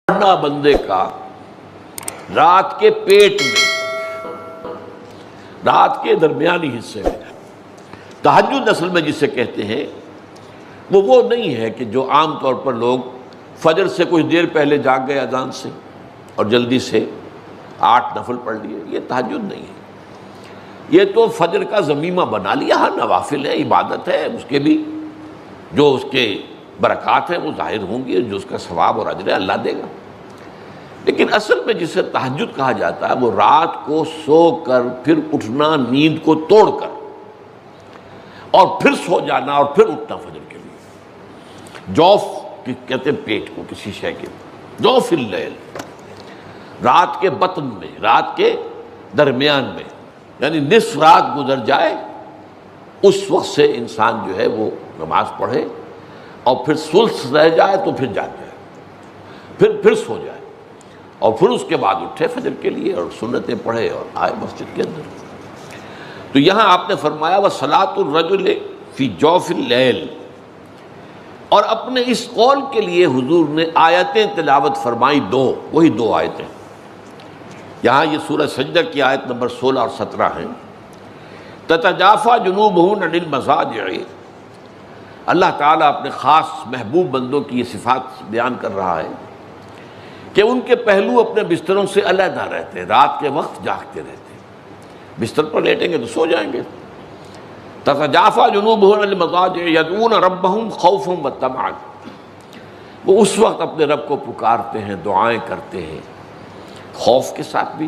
پڑھنا بندے کا رات کے پیٹ میں، رات کے درمیانی حصے میں، تہجد اصل میں جسے کہتے ہیں وہ نہیں ہے کہ جو عام طور پر لوگ فجر سے کچھ دیر پہلے جاگ گئے اذان سے اور جلدی سے 8 نفل پڑھ لیے، یہ تہجد نہیں ہے۔ یہ تو فجر کا ضمیمہ بنا لیا، ہاں نوافل ہے، عبادت ہے، اس کے بھی جو اس کے برکات ہیں وہ ظاہر ہوں گی، جو اس کا ثواب اور اجر ہے اللہ دے گا۔ لیکن اصل میں جسے تہجد کہا جاتا ہے وہ رات کو سو کر پھر اٹھنا نیند کو توڑ کر اور پھر سو جانا اور پھر اٹھنا فجر کے لیے۔ جوف کہتے ہیں پیٹ کو، کسی شے کے جوف اللیل، رات کے بطن میں، رات کے درمیان میں، یعنی نصف رات گزر جائے اس وقت سے انسان جو ہے وہ نماز پڑھے اور پھر ثلث رہ جائے تو پھر جاگ جائے، پھر سو جائے اور پھر اس کے بعد اٹھے فجر کے لیے اور سنتیں پڑھے اور آئے مسجد کے اندر۔ تو یہاں آپ نے فرمایا وَصَلَاةُ الرَّجُلِ فِي جَوْفِ اللَّيْلِ، اور اپنے اس قول کے لیے حضور نے آیتیں تلاوت فرمائی وہی دو آیتیں۔ یہاں یہ سورہ سجدہ کی آیت نمبر 16 اور 17 ہیں۔ تَتَجَافَىٰ جُنُوبُهُمْ عَنِ الْمَضَاجِعِ، اللہ تعالیٰ اپنے خاص محبوب بندوں کی یہ صفات بیان کر رہا ہے کہ ان کے پہلو اپنے بستروں سے علیحدہ رہتے ہیں، رات کے وقت جاگتے رہتے ہیں، بستر پر لیٹیں گے تو سو جائیں گے۔ تتجافیٰ جنوبہم عن المضاجع یدعون ربہم خوفا وطمعا، وہ اس وقت اپنے رب کو پکارتے ہیں، دعائیں کرتے ہیں، خوف کے ساتھ بھی،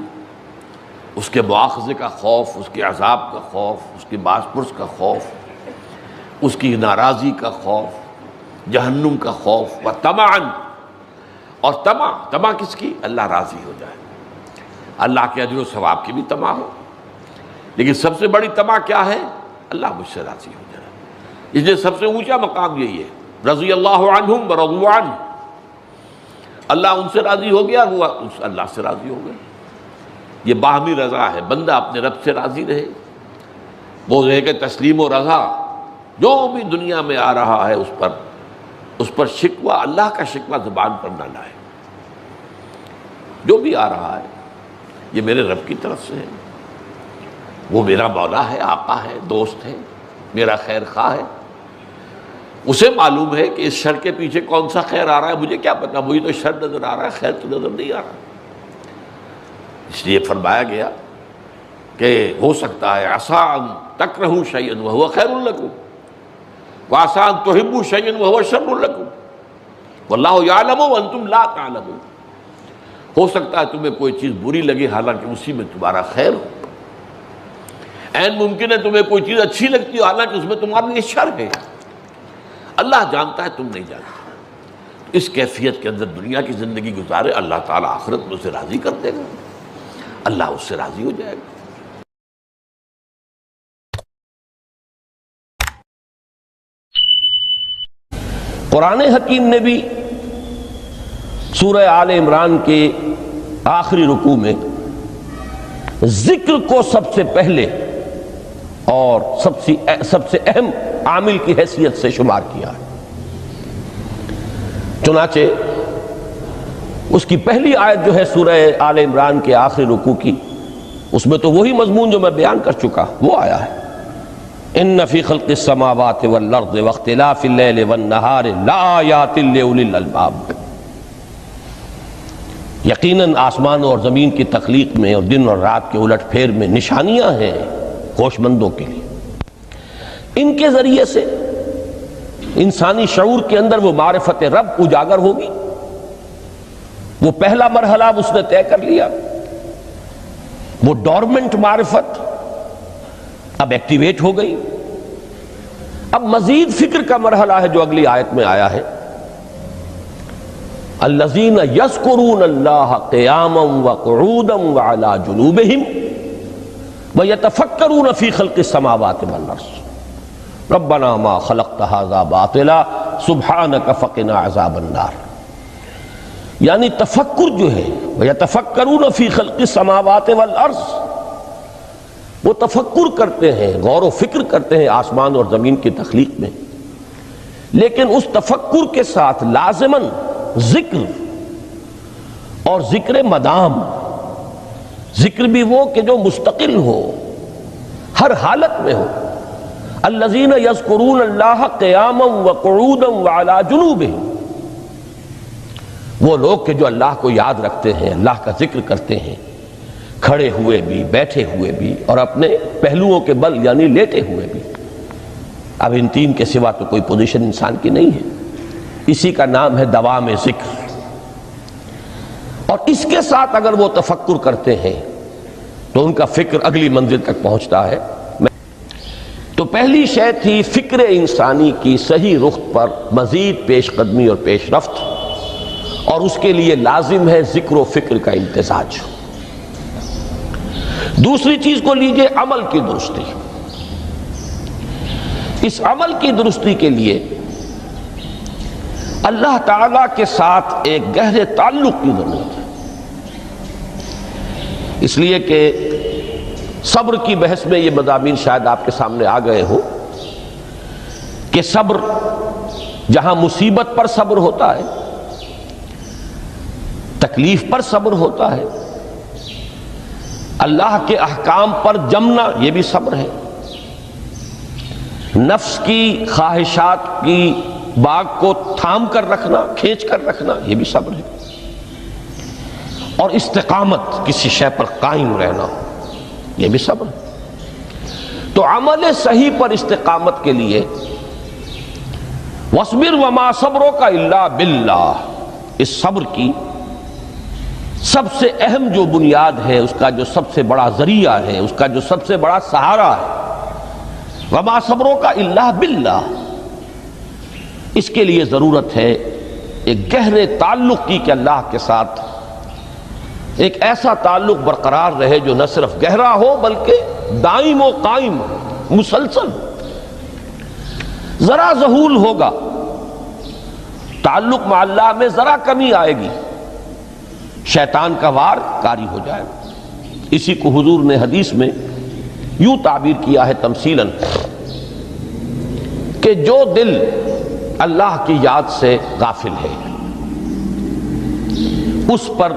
اس کے مواخذے کا خوف، اس کے عذاب کا خوف، اس کی باز پرس کا خوف، اس کی ناراضی کا خوف، جہنم کا خوف، وطمعا، اور طمع کس کی؟ اللہ راضی ہو جائے، اللہ کے اجر و ثواب کی بھی طمع ہو، لیکن سب سے بڑی طمع کیا ہے؟ اللہ مجھ سے راضی ہو جائے۔ اس لیے سب سے اونچا مقام یہی ہے، رضی اللہ عنہم ورضوا عنہ، اللہ ان سے راضی ہو گیا، وہ اللہ سے راضی ہو گئے۔ یہ باہمی رضا ہے، بندہ اپنے رب سے راضی رہے، وہ رہے کہ تسلیم و رضا، جو بھی دنیا میں آ رہا ہے اس پر شکوہ، اللہ کا شکوہ زبان پر نہ لائے۔ جو بھی آ رہا ہے یہ میرے رب کی طرف سے ہے، وہ میرا مولا ہے، آقا ہے، دوست ہے، میرا خیر خواہ ہے، اسے معلوم ہے کہ اس شر کے پیچھے کون سا خیر آ رہا ہے، مجھے کیا پتا، مجھے تو شر نظر آ رہا ہے، خیر تو نظر نہیں آ رہا۔ اس لیے فرمایا گیا کہ ہو سکتا ہے عسیٰ ان تکرہوا شیئا وہو خیر لکم وعسیٰ ان تحبوا شیئا وہو شر لکم واللہ یعلم وانتم لا تعلمون، ہو سکتا ہے تمہیں کوئی چیز بری لگے حالانکہ اسی میں تمہارا خیر ہو، عین ممکن ہے تمہیں کوئی چیز اچھی لگتی ہو حالانکہ اس میں تمہارے لیے شر ہے، اللہ جانتا ہے تم نہیں جانتے۔ اس کیفیت کے اندر دنیا کی زندگی گزارے، اللہ تعالیٰ آخرت میں اسے راضی کر دے گا، اللہ اس سے راضی ہو جائے گا۔ قرآن حکیم نے بھی سورہ آل عمران کے آخری رکوع میں ذکر کو سب سے پہلے اور سب سے اہم عامل کی حیثیت سے شمار کیا ہے۔ چنانچہ اس کی پہلی آیت جو ہے سورہ آل عمران کے آخری رکوع کی، اس میں تو وہی مضمون جو میں بیان کر چکا وہ آیا ہے، ان فی خلق السماوات والارض واختلاف اللیل والنہار لآیات لأولی الالباب، یقیناً آسمان اور زمین کی تخلیق میں اور دن اور رات کے الٹ پھیر میں نشانیاں ہیں ہوش مندوں کے لیے۔ ان کے ذریعے سے انسانی شعور کے اندر وہ معرفت رب اجاگر ہوگی، وہ پہلا مرحلہ اس نے طے کر لیا، وہ ڈورمنٹ معرفت اب ایکٹیویٹ ہو گئی۔ اب مزید فکر کا مرحلہ ہے جو اگلی آیت میں آیا ہے، الذین یذکرون اللہ قیاما وقعودا وعلی جنوبہم ویتفکرون فی خلق السماوات والارض ربنا ما خلقت ھذا باطلا سبحانک فقنا عذاب النار، یعنی تفکر جو ہے ویتفکرون فی خلق السماوات والارض، وہ تفکر کرتے ہیں، غور و فکر کرتے ہیں آسمان اور زمین کی تخلیق میں، لیکن اس تفکر کے ساتھ لازماً ذکر اور ذکر مدام، ذکر بھی وہ کہ جو مستقل ہو، ہر حالت میں ہو. الذین یذکرون اللہ قیاما وقعودا وعلی جنوبہم، وہ لوگ کہ جو اللہ کو یاد رکھتے ہیں، اللہ کا ذکر کرتے ہیں، کھڑے ہوئے بھی، بیٹھے ہوئے بھی، اور اپنے پہلوؤں کے بل یعنی لیٹے ہوئے بھی. اب ان تین کے سوا تو کوئی پوزیشن انسان کی نہیں ہے. اسی کا نام ہے دوام ذکر. اور اس کے ساتھ اگر وہ تفکر کرتے ہیں تو ان کا فکر اگلی منزل تک پہنچتا ہے. تو پہلی شے تھی فکر انسانی کی صحیح رخ پر مزید پیش قدمی اور پیش رفت، اور اس کے لیے لازم ہے ذکر و فکر کا امتزاج. دوسری چیز کو لیجئے عمل کی درستی. اس عمل کی درستی کے لیے اللہ تعالیٰ کے ساتھ ایک گہرے تعلق کی ضرورت ہے. اس لیے کہ صبر کی بحث میں یہ مضامین شاید آپ کے سامنے آ گئے ہو کہ صبر، جہاں مصیبت پر صبر ہوتا ہے، تکلیف پر صبر ہوتا ہے، اللہ کے احکام پر جمنا یہ بھی صبر ہے، نفس کی خواہشات کی باغ کو تھام کر رکھنا، کھینچ کر رکھنا یہ بھی صبر ہے، اور استقامت کسی شے پر قائم رہنا یہ بھی صبر ہے. تو عمل صحیح پر استقامت کے لیے وَاصْبِرْ وَمَا صَبْرُكَ إِلَّا بِاللَّهِ، اس صبر کی سب سے اہم جو بنیاد ہے، اس کا جو سب سے بڑا ذریعہ ہے، اس کا جو سب سے بڑا سہارا ہے، وَمَا صَبْرُكَ إِلَّا بِاللَّهِ. اس کے لیے ضرورت ہے ایک گہرے تعلق کی کہ اللہ کے ساتھ ایک ایسا تعلق برقرار رہے جو نہ صرف گہرا ہو بلکہ دائم و قائم ہو، مسلسل ہو. ذرا ظہول ہوگا، تعلق مع اللہ میں ذرا کمی آئے گی، شیطان کا وار کاری ہو جائے گا. اسی کو حضور نے حدیث میں یوں تعبیر کیا ہے تمثیلاً کہ جو دل اللہ کی یاد سے غافل ہے اس پر،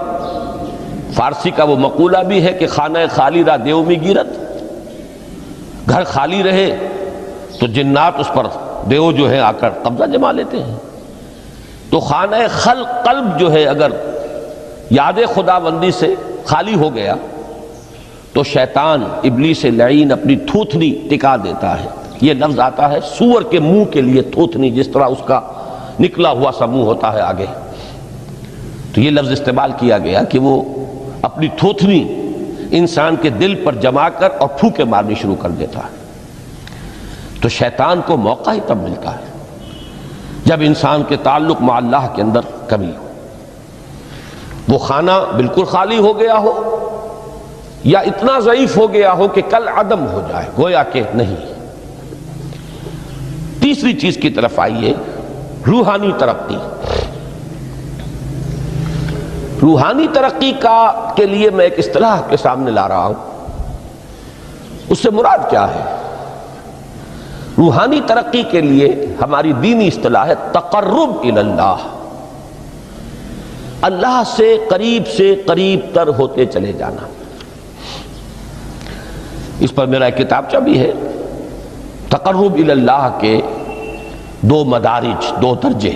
فارسی کا وہ مقولہ بھی ہے کہ خانہ خالی را دیو می گیرت، گھر خالی رہے تو جنات اس پر دیو جو ہے آ کر قبضہ جما لیتے ہیں. تو خانہ قلب جو ہے اگر یاد خدا بندی سے خالی ہو گیا تو شیطان ابلیس لعین اپنی تھوتنی ٹکا دیتا ہے. یہ لفظ آتا ہے سور کے منہ کے لیے تھوتنی، جس طرح اس کا نکلا ہوا سا منہ ہوتا ہے آگے، تو یہ لفظ استعمال کیا گیا کہ وہ اپنی تھوتنی انسان کے دل پر جما کر اور پھوکے مارنی شروع کر دیتا ہے. تو شیطان کو موقع ہی تب ملتا ہے جب انسان کے تعلق مع اللہ کے اندر کمی ہو. وہ خانہ بالکل خالی ہو گیا ہو یا اتنا ضعیف ہو گیا ہو کہ کل عدم ہو جائے، گویا کہ نہیں. تیسری چیز کی طرف آئیے، روحانی ترقی. روحانی ترقی کے لیے میں ایک اصطلاح کے سامنے لا رہا ہوں. اس سے مراد کیا ہے؟ روحانی ترقی کے لیے ہماری دینی اصطلاح ہے تقرب الی اللہ، اللہ سے قریب تر ہوتے چلے جانا. اس پر میرا ایک کتابچہ بھی ہے. تقرب الی اللہ کے دو مدارج، دو درجے،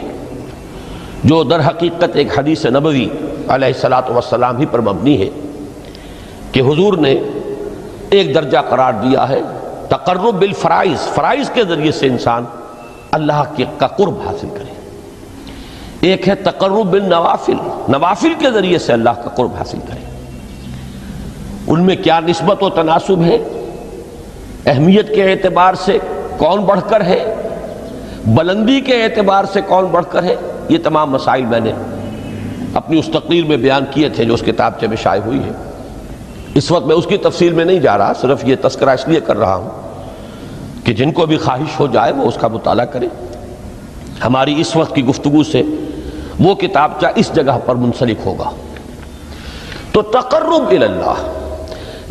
جو در حقیقت ایک حدیث نبوی علیہ الصلاۃ والسلام ہی پر مبنی ہے کہ حضور نے ایک درجہ قرار دیا ہے تقرب بالفرائض، فرائض کے ذریعے سے انسان اللہ کا قرب حاصل کرے. ایک ہے تقرب بالنوافل، نوافل کے ذریعے سے اللہ کا قرب حاصل کرے. ان میں کیا نسبت و تناسب ہے، اہمیت کے اعتبار سے کون بڑھ کر ہے، بلندی کے اعتبار سے کون بڑھ کر ہے، یہ تمام مسائل میں نے اپنی اس تقریر میں بیان کیے تھے جو اس کتابچے میں شائع ہوئی ہے. اس وقت میں اس کی تفصیل میں نہیں جا رہا، صرف یہ تذکرہ اس لیے کر رہا ہوں کہ جن کو بھی خواہش ہو جائے وہ اس کا مطالعہ کرے. ہماری اس وقت کی گفتگو سے وہ کتابچہ اس جگہ پر منسلک ہوگا. تو تقرب الی اللہ،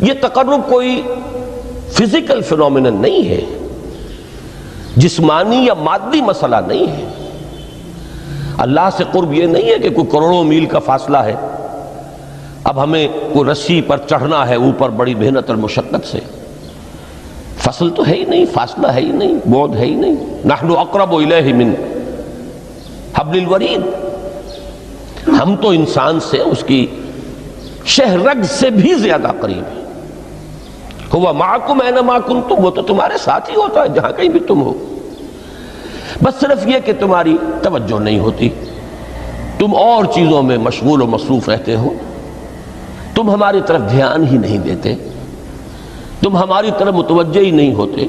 یہ تقرب کوئی فزیکل فینومینن نہیں ہے، جسمانی یا مادی مسئلہ نہیں ہے. اللہ سے قرب یہ نہیں ہے کہ کوئی کروڑوں میل کا فاصلہ ہے اب ہمیں کوئی رسی پر چڑھنا ہے اوپر بڑی محنت اور مشقت سے، فصل تو ہے ہی نہیں، فاصلہ ہے ہی نہیں، بعد ہے ہی نہیں، نحن اقرب الیہ من حبل الورید، ہم تو انسان سے اس کی شہرگ سے بھی زیادہ قریب ہیں۔ ہوا معکم اینما کنتم، وہ تو تمہارے ساتھ ہی ہوتا ہے جہاں کہیں بھی تم ہو، بس صرف یہ کہ تمہاری توجہ نہیں ہوتی، تم اور چیزوں میں مشغول و مصروف رہتے ہو، تم ہماری طرف دھیان ہی نہیں دیتے، تم ہماری طرف متوجہ ہی نہیں ہوتے۔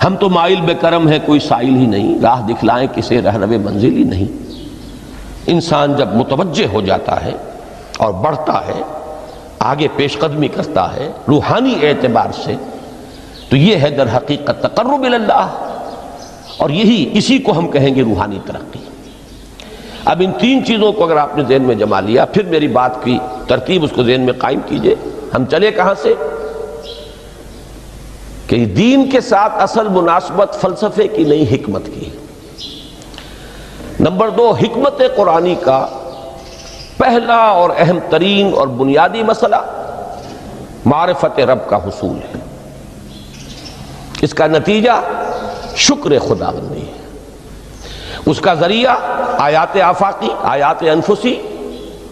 ہم تو مائل بے کرم ہیں، کوئی سائل ہی نہیں، راہ دکھلائیں کسے رہنو منزل ہی نہیں۔ انسان جب متوجہ ہو جاتا ہے اور بڑھتا ہے، آگے پیش قدمی کرتا ہے روحانی اعتبار سے، تو یہ ہے در حقیقت تقرب اللہ، اور اسی کو ہم کہیں گے روحانی ترقی۔ اب ان تین چیزوں کو اگر آپ نے ذہن میں جما لیا، پھر میری بات کی ترتیب اس کو ذہن میں قائم کیجئے۔ ہم چلے کہاں سے؟ کہ دین کے ساتھ اصل مناسبت فلسفے کی نہیں، حکمت کی۔ نمبر 2، حکمت قرآنی کا پہلا اور اہم ترین اور بنیادی مسئلہ معرفت رب کا حصول ہے، اس کا نتیجہ شکر خداوندی ہے، اس کا ذریعہ آیات آفاقی، آیات انفسی،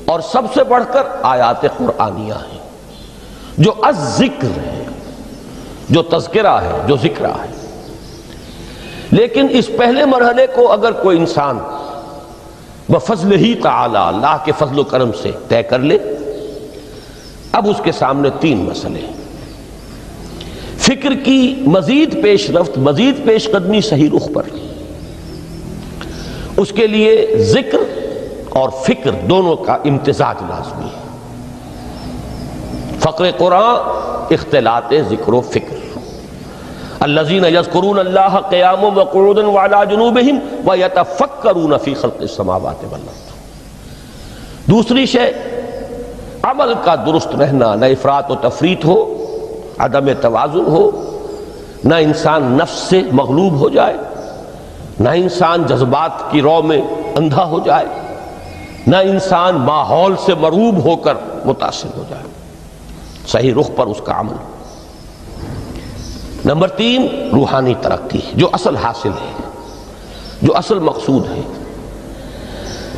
اور سب سے بڑھ کر آیات قرآنیہ ہیں جو الذکر ہے، جو تذکرہ ہے، جو ذکرہ ہے۔ لیکن اس پہلے مرحلے کو اگر کوئی انسان بفضل ہی تعالی، اللہ کے فضل و کرم سے طے کر لے، اب اس کے سامنے تین مسئلے ہیں۔ فکر کی مزید پیش رفت، مزید پیش قدمی صحیح رخ پر، اس کے لیے ذکر اور فکر دونوں کا امتزاج لازمی ہے۔ فقر قرآن اختلاط ذکر و فکر۔ الذین یذکرون اللہ قیاما وقعودا وعلی جنوبہم ویتفکرون فی خلق السماوات والارض۔ دوسری شے عمل کا درست رہنا، نہ افراط و تفریط ہو، عدم توازن ہو، نہ انسان نفس سے مغلوب ہو جائے، نہ انسان جذبات کی رو میں اندھا ہو جائے، نہ انسان ماحول سے مرعوب ہو کر متاثر ہو جائے، صحیح رخ پر اس کا عمل۔ نمبر 3، روحانی ترقی، جو اصل حاصل ہے، جو اصل مقصود ہے۔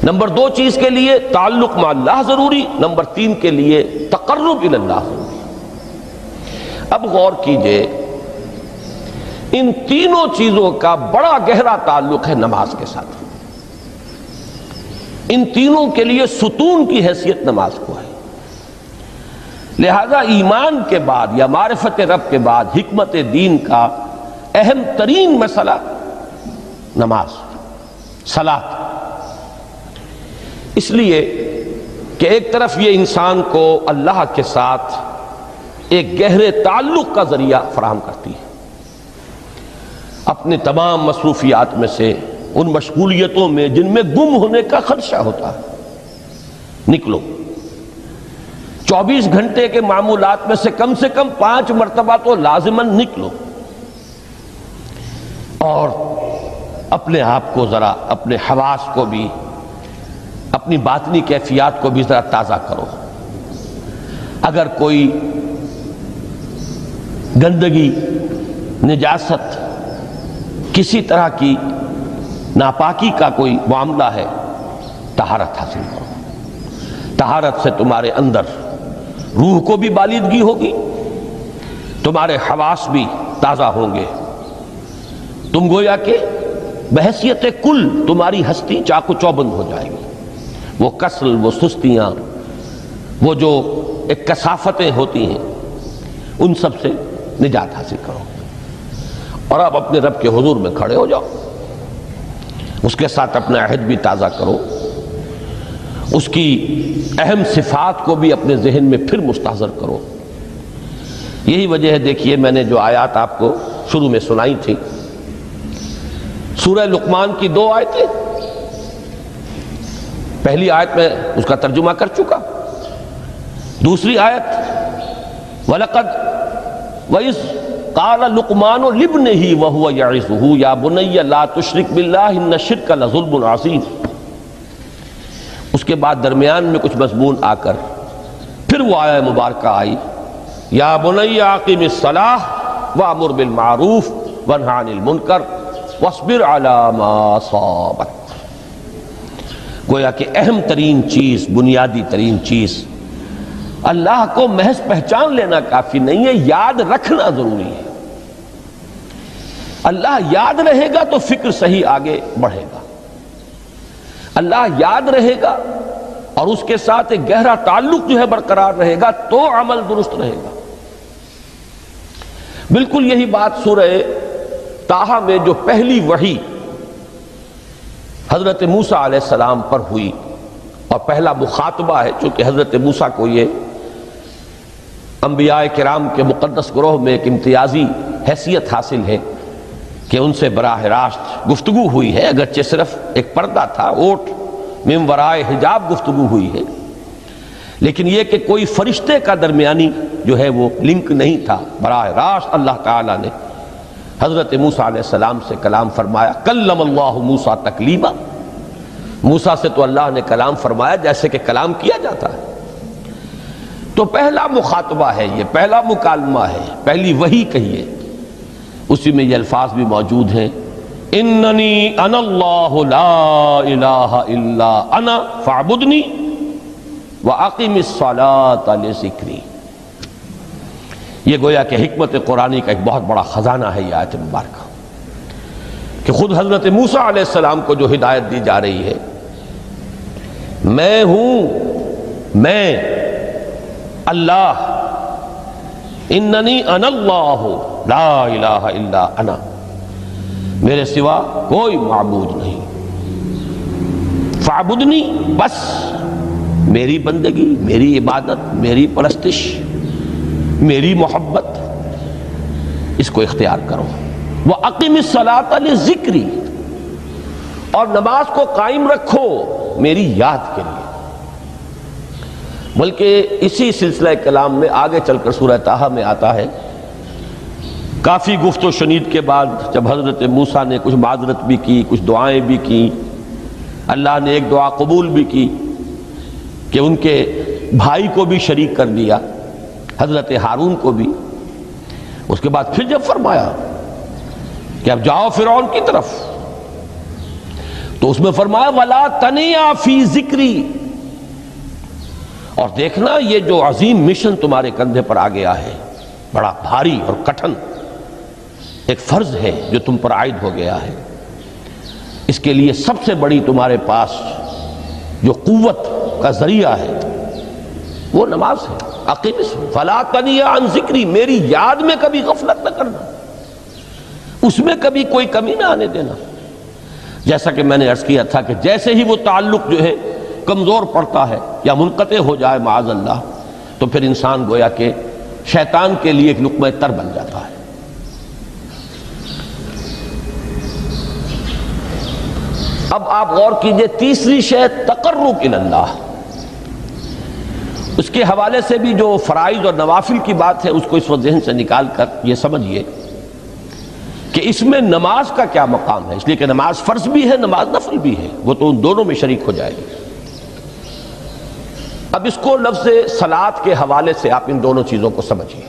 نمبر 2 چیز کے لیے تعلق مع اللہ ضروری، نمبر 3 کے لیے تقرب الی اللہ ضروری۔ اب غور کیجئے، ان تینوں چیزوں کا بڑا گہرا تعلق ہے نماز کے ساتھ۔ ان تینوں کے لیے ستون کی حیثیت نماز کو ہے، لہذا ایمان کے بعد یا معرفت رب کے بعد حکمت دین کا اہم ترین مسئلہ نماز، صلاۃ۔ اس لیے کہ ایک طرف یہ انسان کو اللہ کے ساتھ ایک گہرے تعلق کا ذریعہ فراہم کرتی ہے، اپنے تمام مصروفیات میں سے، ان مشغولیتوں میں جن میں گم ہونے کا خدشہ ہوتا ہے، نکلو۔ 24 گھنٹے کے معمولات میں سے کم 5 مرتبہ تو لازماً نکلو، اور اپنے آپ کو ذرا، اپنے حواس کو بھی، اپنی باطنی کیفیات کو بھی ذرا تازہ کرو۔ اگر کوئی گندگی، نجاست، کسی طرح کی ناپاکی کا کوئی معاملہ ہے، طہارت حاصل کرو۔ طہارت سے تمہارے اندر روح کو بھی بالیدگی ہوگی، تمہارے حواس بھی تازہ ہوں گے، تم گویا کہ بحیثیت کل تمہاری ہستی چاق و چوبند ہو جائے گی۔ وہ کسل، وہ سستیاں، وہ جو ایک کثافتیں ہوتی ہیں، ان سب سے نجات حاصل کرو، اور اب اپنے رب کے حضور میں کھڑے ہو جاؤ، اس کے ساتھ اپنا عہد بھی تازہ کرو، اس کی اہم صفات کو بھی اپنے ذہن میں پھر مستحضر کرو۔ یہی وجہ ہے، دیکھیے میں نے جو آیات آپ کو شروع میں سنائی تھی، سورہ لقمان کی 2 آیتیں، پہلی آیت میں اس کا ترجمہ کر چکا، دوسری آیت وَلَقَدْ وَإِذْ قَالَ لُقْمَانُ لِابْنِهِ وَهُوَ يَعِظُهُ يَا بُنَيَّ لَا تُشْرِكْ بِاللَّهِ إِنَّ الشِّرْكَ لَظُلْمٌ عَظِيمٌ۔ اس کے بعد درمیان میں کچھ مضمون آ کر پھر وہ آیہ مبارکہ آئی، یا بنی اقم الصلاۃ وامر بالمعروف وانہ عن المنکر واصبر علی ما اصابک۔ گویا کہ اہم ترین چیز، بنیادی ترین چیز، اللہ کو محض پہچان لینا کافی نہیں ہے، یاد رکھنا ضروری ہے۔ اللہ یاد رہے گا تو فکر صحیح آگے بڑھے گا، اللہ یاد رہے گا اور اس کے ساتھ ایک گہرا تعلق جو ہے برقرار رہے گا تو عمل درست رہے گا۔ بالکل یہی بات سورہ طٰہٰ میں جو پہلی وحی حضرت موسیٰ علیہ السلام پر ہوئی اور پہلا مخاطبہ ہے، چونکہ حضرت موسیٰ کو یہ انبیاء کرام کے مقدس گروہ میں ایک امتیازی حیثیت حاصل ہے کہ ان سے براہ راست گفتگو ہوئی ہے، اگرچہ صرف ایک پردہ تھا، اوٹ من ورائے حجاب گفتگو ہوئی ہے، لیکن یہ کہ کوئی فرشتے کا درمیانی جو ہے وہ لنک نہیں تھا، براہ راست اللہ تعالیٰ نے حضرت موسیٰ علیہ السلام سے کلام فرمایا۔ کلم اللہ موسیٰ تکلیما، موسیٰ سے تو اللہ نے کلام فرمایا جیسے کہ کلام کیا جاتا ہے۔ تو پہلا مخاطبہ ہے، یہ پہلا مکالمہ ہے، پہلی وحی کہیے، اسی میں یہ الفاظ بھی موجود ہیں، اننی انا اللہ لا الہ الا انا فاعبدنی واقم الصلاۃ لذکری۔ یہ گویا کہ حکمت قرآنی کا ایک بہت بڑا خزانہ ہے یہ آیت مبارکہ، کہ خود حضرت موسیٰ علیہ السلام کو جو ہدایت دی جا رہی ہے، میں ہوں، میں اللہ، اننی انا اللہ لا الہ الا انا، میرے سوا کوئی معبود نہیں، فاعبدنی، بس میری بندگی، میری عبادت، میری پرستش، میری محبت، اس کو اختیار کرو۔ وَأَقِمِ الصَّلَاةَ لِذِكْرِي، اور نماز کو قائم رکھو میری یاد کے لیے۔ بلکہ اسی سلسلہ کلام میں آگے چل کر سورہ طٰہٰ میں آتا ہے، کافی گفت و شنید کے بعد جب حضرت موسیٰ نے کچھ معذرت بھی کی، کچھ دعائیں بھی کی، اللہ نے ایک دعا قبول بھی کی کہ ان کے بھائی کو بھی شریک کر دیا، حضرت ہارون کو بھی۔ اس کے بعد پھر جب فرمایا کہ اب جاؤ فرعون کی طرف، تو اس میں فرمایا وَلَا تَنِيَا فِي ذِكْرِي، اور دیکھنا یہ جو عظیم مشن تمہارے کندھے پر آ گیا ہے، بڑا بھاری اور کٹھن ایک فرض ہے جو تم پر عائد ہو گیا ہے، اس کے لیے سب سے بڑی تمہارے پاس جو قوت کا ذریعہ ہے وہ نماز ہے۔ اقیم فلا تنیا عن ذکری، میری یاد میں کبھی غفلت نہ کرنا، اس میں کبھی کوئی کمی نہ آنے دینا۔ جیسا کہ میں نے عرض کیا تھا کہ جیسے ہی وہ تعلق جو ہے کمزور پڑتا ہے یا منقطع ہو جائے معاذ اللہ، تو پھر انسان گویا کہ شیطان کے لیے ایک لقمہ تر بن جاتا ہے۔ اب آپ غور کیجئے، تیسری شے تقرب الی اللہ، اس کے حوالے سے بھی جو فرائض اور نوافل کی بات ہے اس کو اس وقت ذہن سے نکال کر یہ سمجھیے کہ اس میں نماز کا کیا مقام ہے، اس لیے کہ نماز فرض بھی ہے، نماز نفل بھی ہے، وہ تو ان دونوں میں شریک ہو جائے گی۔ اب اس کو لفظ صلاۃ کے حوالے سے آپ ان دونوں چیزوں کو سمجھیے۔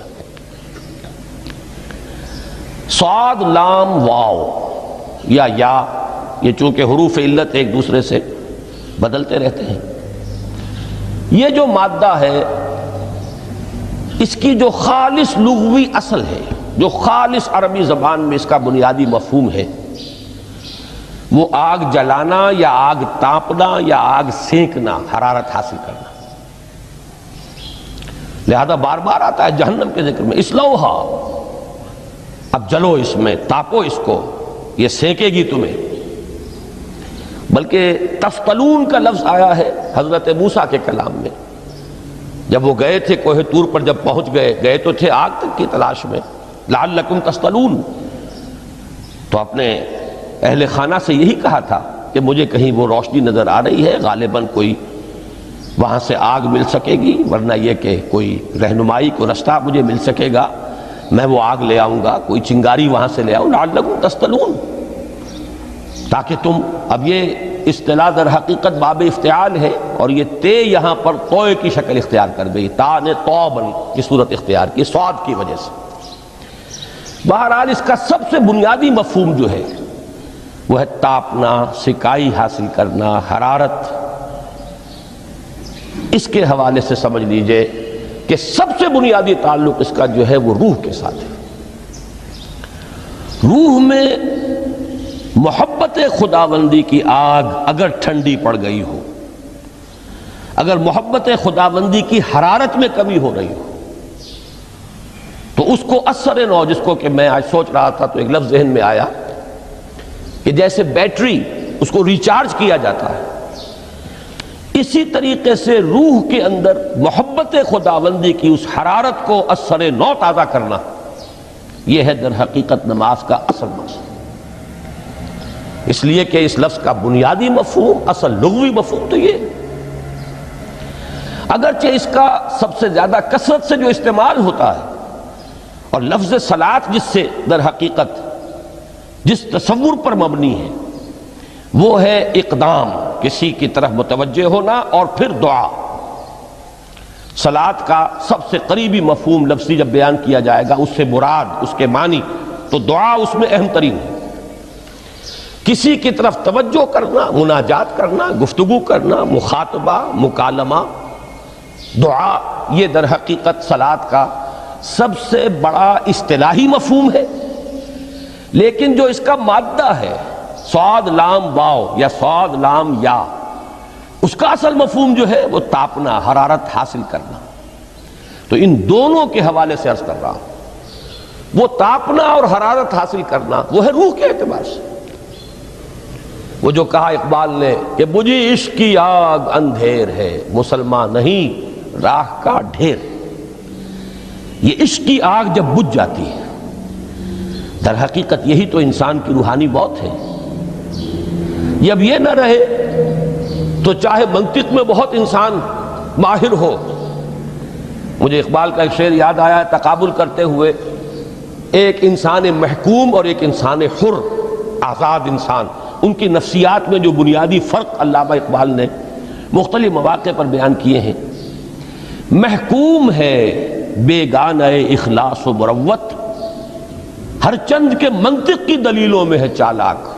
صاد لام واو یا یہ چونکہ حروف علت ایک دوسرے سے بدلتے رہتے ہیں، یہ جو مادہ ہے اس کی جو خالص لغوی اصل ہے، جو خالص عربی زبان میں اس کا بنیادی مفہوم ہے، وہ آگ جلانا یا آگ تاپنا یا آگ سینکنا، حرارت حاصل کرنا۔ لہذا بار بار آتا ہے جہنم کے ذکر میں، اسلوہا، اب جلو اس میں، تاپو اس کو، یہ سینکے گی تمہیں۔ بلکہ تفتلون کا لفظ آیا ہے حضرت موسیٰ کے کلام میں، جب وہ گئے تھے کوہ طور پر، جب پہنچ گئے تو تھے آگ تک کی تلاش میں، لعلکم تستلون، تو اپنے اہل خانہ سے یہی کہا تھا کہ مجھے کہیں وہ روشنی نظر آ رہی ہے، غالباً کوئی وہاں سے آگ مل سکے گی، ورنہ یہ کہ کوئی رہنمائی کو رستہ مجھے مل سکے گا، میں وہ آگ لے آؤں گا، کوئی چنگاری وہاں سے لے آؤں، لعلکم تستلون، تاکہ تم، اب یہ اصطلاح در حقیقت باب افتعال ہے، اور یہ تے یہاں پر توئے کی شکل اختیار کر گئی، تا نے توبن کی صورت اختیار کی صاد کی وجہ سے۔ بہرحال اس کا سب سے بنیادی مفہوم جو ہے وہ ہے تاپنا، سکائی حاصل کرنا، حرارت۔ اس کے حوالے سے سمجھ لیجئے کہ سب سے بنیادی تعلق اس کا جو ہے وہ روح کے ساتھ ہے۔ روح میں محبت خداوندی کی آگ اگر ٹھنڈی پڑ گئی ہو، اگر محبت خداوندی کی حرارت میں کمی ہو رہی ہو، تو اس کو اثر نو، جس کو کہ میں آج سوچ رہا تھا تو ایک لفظ ذہن میں آیا کہ جیسے بیٹری اس کو ریچارج کیا جاتا ہے، اسی طریقے سے روح کے اندر محبت خداوندی کی اس حرارت کو اثر نو تازہ کرنا، یہ ہے در حقیقت نماز کا اصل مقصد۔ اس لیے کہ اس لفظ کا بنیادی مفہوم، اصل لغوی مفہوم تو یہ، اگرچہ اس کا سب سے زیادہ کثرت سے جو استعمال ہوتا ہے، اور لفظ صلاۃ جس سے در حقیقت جس تصور پر مبنی ہے وہ ہے اقدام، کسی کی طرف متوجہ ہونا اور پھر دعا۔ صلاۃ کا سب سے قریبی مفہوم لفظی جب بیان کیا جائے گا، اس سے مراد، اس کے معنی، تو دعا اس میں اہم ترین ہے۔ کسی کی طرف توجہ کرنا، مناجات کرنا، گفتگو کرنا، مخاطبہ، مکالمہ، دعا، یہ در حقیقت صلاۃ کا سب سے بڑا اصطلاحی مفہوم ہے۔ لیکن جو اس کا مادہ ہے، صاد لام واو یا صاد لام یا، اس کا اصل مفہوم جو ہے وہ تاپنا، حرارت حاصل کرنا۔ تو ان دونوں کے حوالے سے عرض کر رہا ہوں، وہ تاپنا اور حرارت حاصل کرنا وہ ہے روح کے اعتبار سے۔ وہ جو کہا اقبال نے کہ بجھی عشق کی آگ اندھیر ہے، مسلمان نہیں راہ کا ڈھیر۔ یہ عشق کی آگ جب بجھ جاتی ہے، در حقیقت یہی تو انسان کی روحانی موت ہے۔ جب یہ نہ رہے تو چاہے منطق میں بہت انسان ماہر ہو۔ مجھے اقبال کا ایک شعر یاد آیا ہے تقابل کرتے ہوئے، ایک انسان محکوم اور ایک انسان حر، آزاد انسان، ان کی نفسیات میں جو بنیادی فرق علامہ اقبال نے مختلف مواقع پر بیان کیے ہیں۔ محکوم ہے بیگانہ اخلاص و مروت، ہر چند کے منطق کی دلیلوں میں ہے چالاک۔